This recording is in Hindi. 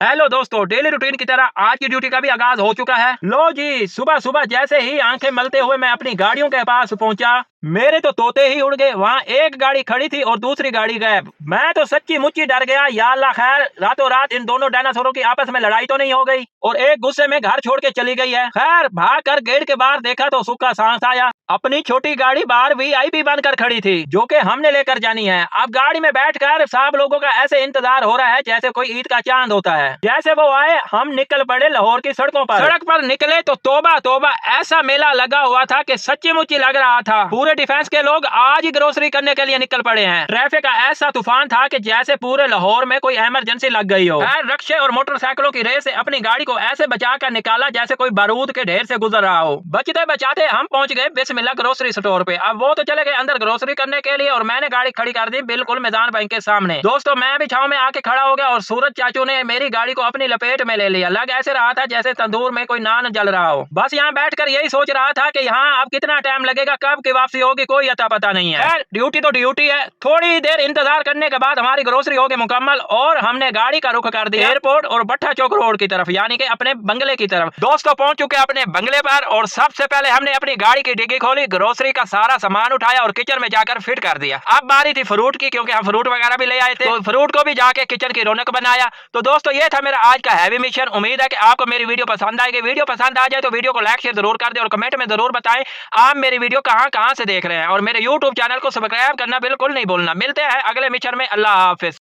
हेलो दोस्तों, डेली रूटीन की तरह आज की ड्यूटी का भी आगाज हो चुका है। लो जी, सुबह सुबह जैसे ही आंखें मलते हुए मैं अपनी गाड़ियों के पास पहुंचा, मेरे तो तोते ही उड़ गए। वहाँ एक गाड़ी खड़ी थी और दूसरी गाड़ी गायब। मैं तो सच्ची मुच्ची डर गया। या अल्लाह, खैर रातों रात इन दोनों डायनासोरों की आपस में लड़ाई तो नहीं हो गई और एक गुस्से में घर छोड़ के चली गई है। खैर भाग कर गेट के बाहर देखा तो सूखा सांस आया। अपनी छोटी गाड़ी बाहर वीआईपी बनकर खड़ी थी जो कि हमने लेकर जानी है। अब गाड़ी में बैठकर सब लोगों का ऐसे इंतजार हो रहा है जैसे कोई ईद का चांद होता है। जैसे वो आए हम निकल पड़े लाहौर की सड़कों पर। सड़क पर निकले तो तोबा तोबा, ऐसा मेला लगा हुआ था कि सच्ची मुच्ची लग रहा था पूरे डिफेंस के लोग आज ही ग्रोसरी करने के लिए निकल पड़े हैं। ट्रैफिक का ऐसा तूफान था कि जैसे पूरे लाहौर में कोई इमरजेंसी लग गई हो। रक्शे और मोटरसाइकिलों की रेस से अपनी गाड़ी को ऐसे बचा कर निकाला जैसे कोई बारूद के ढेर से गुजर रहा हो। बचते बचाते हम पहुंच गए बिस्मिल्लाह ग्रोसरी स्टोर पे। अब वो तो चले गए अंदर ग्रोसरी करने के लिए और मैंने गाड़ी खड़ी कर दी बिल्कुल मैदान बैंक के सामने। दोस्तों, मैं भी छाव में आके खड़ा हो गया और सूरज चाचू ने मेरी गाड़ी को अपनी लपेट में ले लिया। लग ऐसे रहा था जैसे तंदूर में कोई नान जल रहा हो। बस यहाँ बैठकर यही सोच रहा था कि यहाँ अब कितना टाइम लगेगा, कब की वापसी होगी, कोई अता पता नहीं है। ड्यूटी तो ड्यूटी है। थोड़ी देर इंतजार करने के बाद हमारी ग्रोसरी हो गई मुकम्मल और हमने गाड़ी का रुख कर दिया एयरपोर्ट और भट्टा चौक रोड की तरफ, यानी कि अपने बंगले की तरफ। दोस्तों पहुंच चुके अपने बंगले पर और सबसे पहले हमने अपनी गाड़ी की डिग्गी खोली, ग्रोसरी का सारा सामान उठाया और किचन में जाकर फिट कर दिया। अब बारी थी फ्रूट की, क्योंकि हम फ्रूट वगैरह भी ले आए थे, तो फ्रूट को भी जाके किचन की रौनक बनाया। तो दोस्तों ये था मेरा आज का हैवी मिशन। उम्मीद है कि आपको मेरी वीडियो पसंद आएगी। वीडियो पसंद आ जाए तो वीडियो को लाइक शेयर जरूर कर दे और कमेंट में जरूर बताएं आप मेरी वीडियो कहां से देख रहे हैं और मेरे यूट्यूब चैनल को सब्सक्राइब करना बिल्कुल नहीं भूलना। मिलते हैं अगले मिशन में। अल्लाह हाफिज।